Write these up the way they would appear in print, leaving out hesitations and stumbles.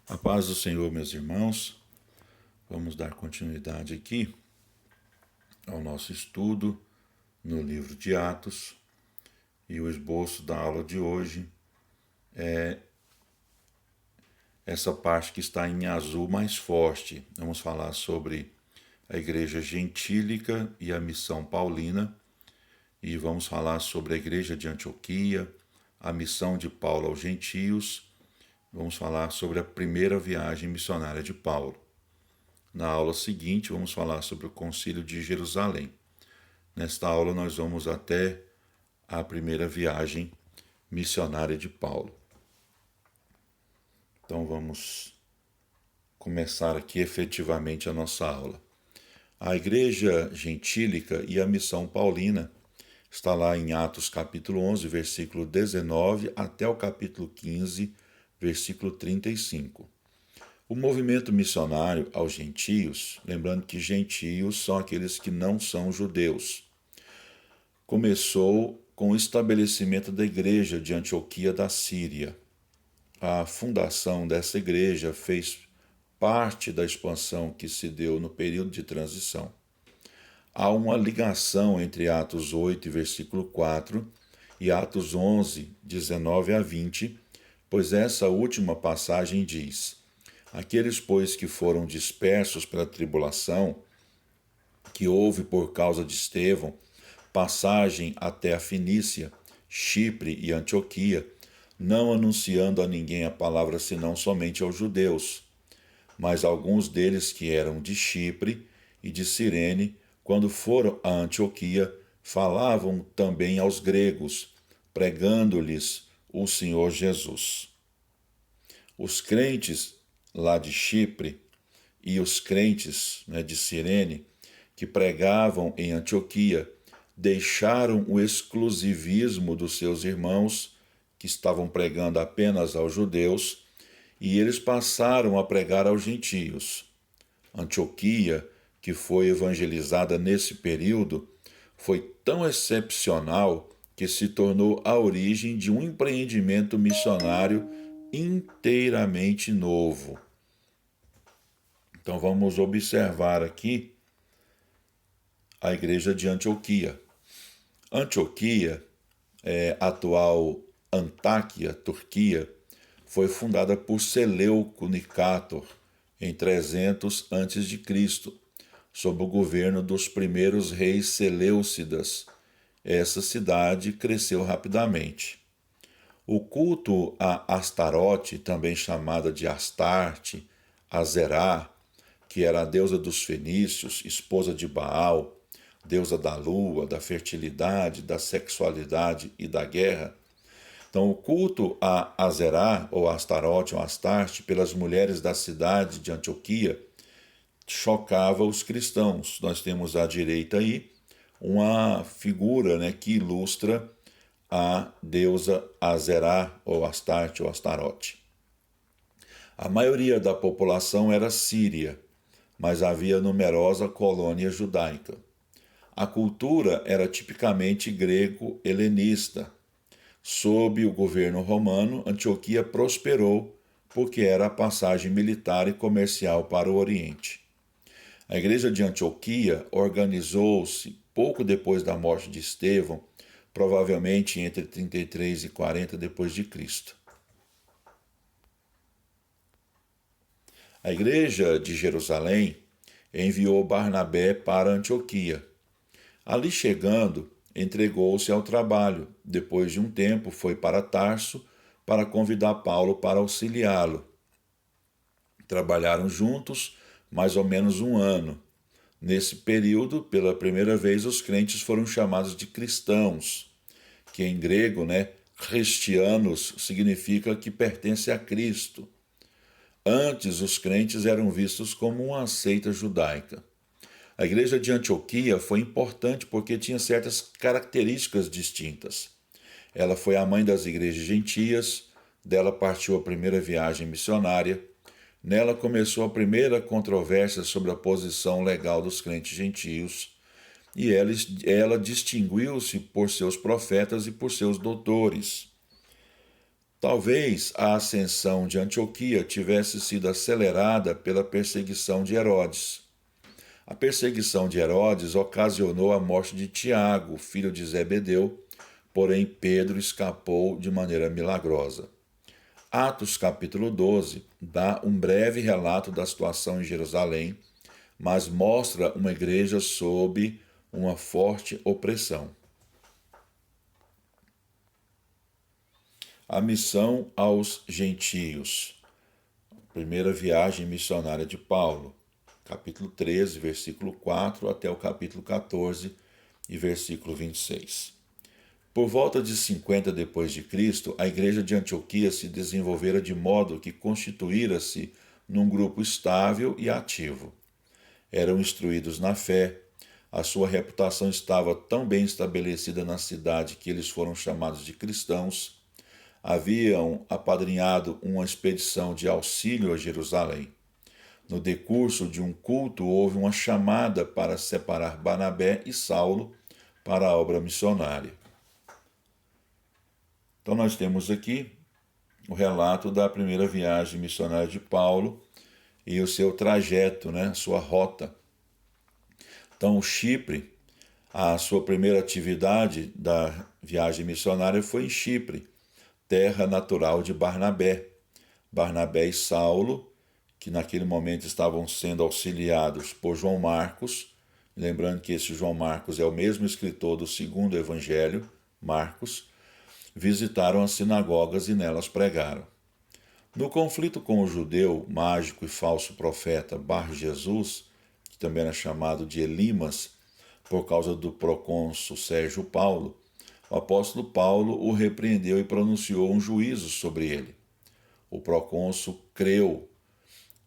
A paz do Senhor, meus irmãos. Vamos dar continuidade aqui ao nosso estudo no livro de Atos. E o esboço da aula de hoje é essa parte que está em azul mais forte. Vamos falar sobre a igreja gentílica e a missão paulina. E vamos falar sobre a igreja de Antioquia, a missão de Paulo aos gentios. Vamos falar sobre a primeira viagem missionária de Paulo. Na aula seguinte, vamos falar sobre o Concílio de Jerusalém. Nesta aula, nós vamos até a primeira viagem missionária de Paulo. Então, vamos começar aqui efetivamente a nossa aula. A igreja gentílica e a missão paulina está lá em Atos capítulo 11, versículo 19, até o capítulo 15, versículo 35. O movimento missionário aos gentios, lembrando que gentios são aqueles que não são judeus, começou com o estabelecimento da igreja de Antioquia da Síria. A fundação dessa igreja fez parte da expansão que se deu no período de transição. Há uma ligação entre Atos 8, versículo 4, e Atos 11, 19 a 20, pois essa última passagem diz: aqueles, pois, que foram dispersos pela tribulação, que houve por causa de Estevão, passagem até a Fenícia, Chipre e Antioquia, não anunciando a ninguém a palavra senão somente aos judeus. Mas alguns deles que eram de Chipre e de Cirene, quando foram a Antioquia, falavam também aos gregos, pregando-lhes o Senhor Jesus. Os crentes lá de Chipre e os crentes de Cirene, que pregavam em Antioquia, deixaram o exclusivismo dos seus irmãos, que estavam pregando apenas aos judeus, e eles passaram a pregar aos gentios. Antioquia, que foi evangelizada nesse período, foi tão excepcional que se tornou a origem de um empreendimento missionário inteiramente novo. Então vamos observar aqui a igreja de Antioquia. Antioquia, atual Antáquia, Turquia, foi fundada por Seleuco Nicátor em 300 a.C., sob o governo dos primeiros reis seleucidas. Essa cidade cresceu rapidamente. O culto a Astarote, também chamada de Astarte, Azerá, que era a deusa dos fenícios, esposa de Baal, deusa da lua, da fertilidade, da sexualidade e da guerra. Então, o culto a Azerá, ou Astarote, ou Astarte, pelas mulheres da cidade de Antioquia, chocava os cristãos. Nós temos à direita aí uma figura que ilustra a deusa Azerá, ou Astarte, ou Astarote. A maioria da população era síria, mas havia numerosa colônia judaica. A cultura era tipicamente grego-helenista. Sob o governo romano, Antioquia prosperou porque era a passagem militar e comercial para o Oriente. A igreja de Antioquia organizou-se pouco depois da morte de Estevão, provavelmente entre 33 e 40 depois de Cristo. A igreja de Jerusalém enviou Barnabé para Antioquia. Ali chegando, entregou-se ao trabalho. Depois de um tempo, foi para Tarso para convidar Paulo para auxiliá-lo. Trabalharam juntos mais ou menos um ano. Nesse período, pela primeira vez, os crentes foram chamados de cristãos, que em grego, Christianos, significa que pertence a Cristo. Antes, os crentes eram vistos como uma seita judaica. A igreja de Antioquia foi importante porque tinha certas características distintas. Ela foi a mãe das igrejas gentias, dela partiu a primeira viagem missionária. Nela começou a primeira controvérsia sobre a posição legal dos crentes gentios, e ela distinguiu-se por seus profetas e por seus doutores. Talvez a ascensão de Antioquia tivesse sido acelerada pela perseguição de Herodes. A perseguição de Herodes ocasionou a morte de Tiago, filho de Zebedeu, porém Pedro escapou de maneira milagrosa. Atos capítulo 12 dá um breve relato da situação em Jerusalém, mas mostra uma igreja sob uma forte opressão. A missão aos gentios. Primeira viagem missionária de Paulo, capítulo 13, versículo 4 até o capítulo 14 e versículo 26. Por volta de 50 depois de Cristo, a igreja de Antioquia se desenvolvera de modo que constituíra-se num grupo estável e ativo. Eram instruídos na fé, a sua reputação estava tão bem estabelecida na cidade que eles foram chamados de cristãos. Haviam apadrinhado uma expedição de auxílio a Jerusalém. No decurso de um culto, houve uma chamada para separar Barnabé e Saulo para a obra missionária. Então, nós temos aqui o relato da primeira viagem missionária de Paulo e o seu trajeto, sua rota. Então, o Chipre, a sua primeira atividade da viagem missionária foi em Chipre, terra natural de Barnabé. Barnabé e Saulo, que naquele momento estavam sendo auxiliados por João Marcos, lembrando que esse João Marcos é o mesmo escritor do segundo evangelho, Marcos, visitaram as sinagogas e nelas pregaram. No conflito com o judeu, mágico e falso profeta Bar-Jesus, que também era chamado de Elimas, por causa do procônsul Sérgio Paulo, o apóstolo Paulo o repreendeu e pronunciou um juízo sobre ele. O procônsul creu.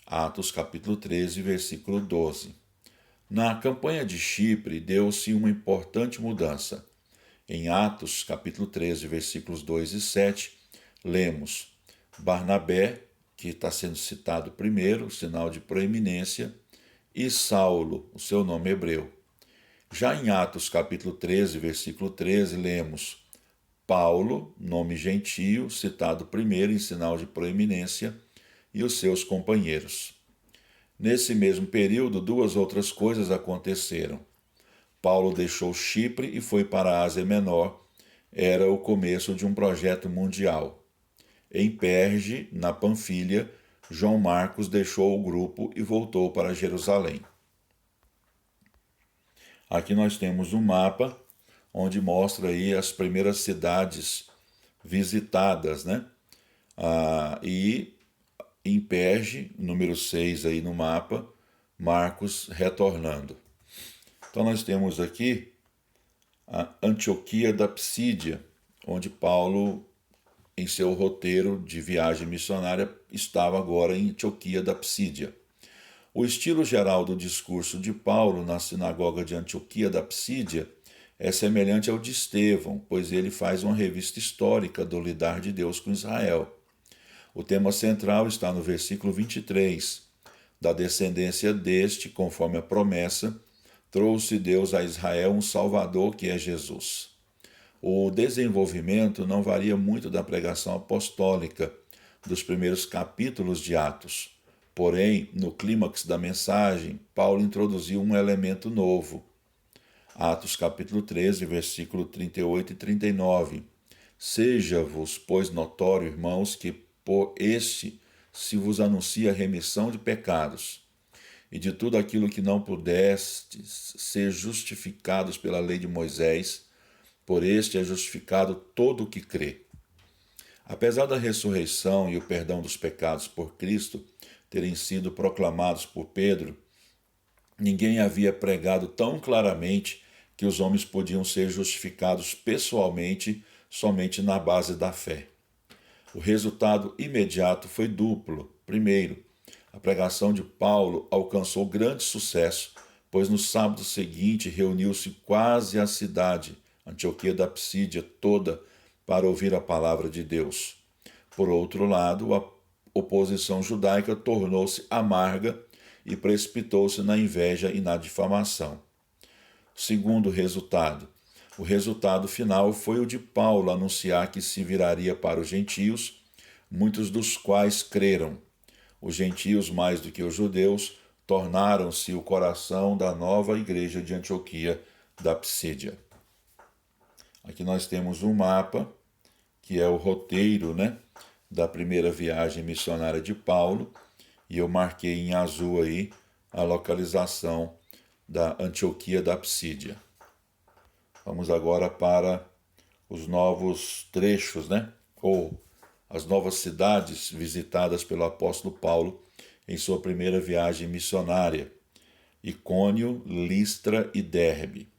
Atos capítulo 13, versículo 12. Na campanha de Chipre, deu-se uma importante mudança. Em Atos capítulo 13, versículos 2 e 7, lemos: Barnabé, que está sendo citado primeiro, sinal de proeminência, e Saulo, o seu nome hebreu. Já em Atos capítulo 13, versículo 13, lemos: Paulo, nome gentio, citado primeiro em sinal de proeminência, e os seus companheiros. Nesse mesmo período, duas outras coisas aconteceram. Paulo deixou Chipre e foi para a Ásia Menor. Era o começo de um projeto mundial. Em Perge, na Panfilha, João Marcos deixou o grupo e voltou para Jerusalém. Aqui nós temos um mapa onde mostra aí as primeiras cidades visitadas, e em Perge, número 6 aí no mapa, Marcos retornando. Então nós temos aqui a Antioquia da Psídia, onde Paulo, em seu roteiro de viagem missionária, estava agora em Antioquia da Psídia. O estilo geral do discurso de Paulo na sinagoga de Antioquia da Psídia é semelhante ao de Estevão, pois ele faz uma revista histórica do lidar de Deus com Israel. O tema central está no versículo 23. Da descendência deste, conforme a promessa, trouxe Deus a Israel um Salvador que é Jesus. O desenvolvimento não varia muito da pregação apostólica dos primeiros capítulos de Atos. Porém, no clímax da mensagem, Paulo introduziu um elemento novo. Atos capítulo 13, versículo 38 e 39. Seja-vos, pois, notório, irmãos, que por este se vos anuncia a remissão de pecados, e de tudo aquilo que não pudestes ser justificados pela lei de Moisés, por este é justificado todo o que crê. Apesar da ressurreição e o perdão dos pecados por Cristo terem sido proclamados por Pedro, ninguém havia pregado tão claramente que os homens podiam ser justificados pessoalmente somente na base da fé. O resultado imediato foi duplo. Primeiro, a pregação de Paulo alcançou grande sucesso, pois no sábado seguinte reuniu-se quase a cidade, Antioquia da Psídia toda, para ouvir a palavra de Deus. Por outro lado, a oposição judaica tornou-se amarga e precipitou-se na inveja e na difamação. Segundo resultado, o resultado final foi o de Paulo anunciar que se viraria para os gentios muitos dos quais creram. Os gentios, mais do que os judeus, tornaram-se o coração da nova igreja de Antioquia da Psídia. Aqui nós temos um mapa, que é o roteiro, da primeira viagem missionária de Paulo, e eu marquei em azul aí a localização da Antioquia da Psídia. Vamos agora para os novos trechos, ou as novas cidades visitadas pelo apóstolo Paulo em sua primeira viagem missionária: Icônio, Listra e Derbe.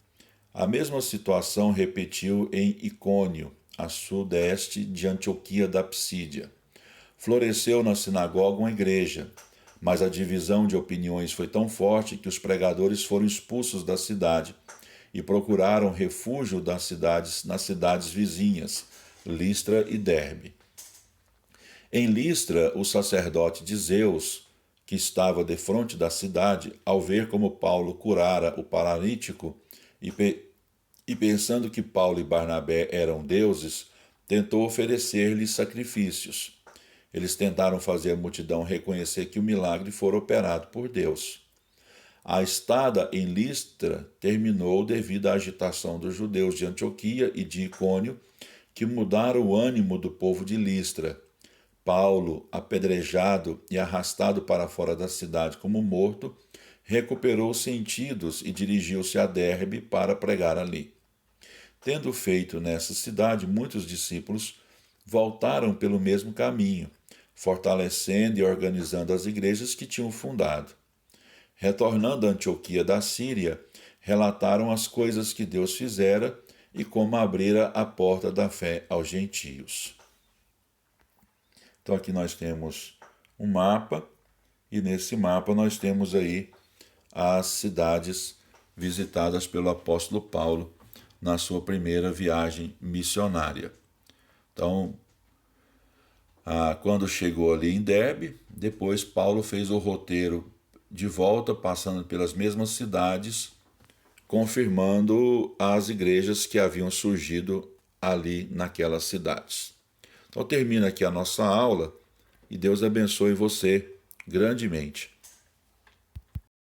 A mesma situação repetiu em Icônio, a sudeste de Antioquia da Psídia. Floresceu na sinagoga uma igreja, mas a divisão de opiniões foi tão forte que os pregadores foram expulsos da cidade e procuraram refúgio nas cidades vizinhas, Listra e Derbe. Em Listra, o sacerdote de Zeus, que estava defronte da cidade, ao ver como Paulo curara o paralítico e pensando que Paulo e Barnabé eram deuses, tentou oferecer-lhes sacrifícios. Eles tentaram fazer a multidão reconhecer que o milagre fora operado por Deus. A estada em Listra terminou devido à agitação dos judeus de Antioquia e de Icônio, que mudaram o ânimo do povo de Listra. Paulo, apedrejado e arrastado para fora da cidade como morto, recuperou os sentidos e dirigiu-se a Derbe para pregar ali. Tendo feito nessa cidade, muitos discípulos voltaram pelo mesmo caminho, fortalecendo e organizando as igrejas que tinham fundado. Retornando a Antioquia da Síria, relataram as coisas que Deus fizera e como abrira a porta da fé aos gentios. Então aqui nós temos um mapa, e nesse mapa nós temos aí as cidades visitadas pelo apóstolo Paulo na sua primeira viagem missionária. Então, quando chegou ali em Derbe, depois Paulo fez o roteiro de volta, passando pelas mesmas cidades, confirmando as igrejas que haviam surgido ali naquelas cidades. Então termina aqui a nossa aula e Deus abençoe você grandemente.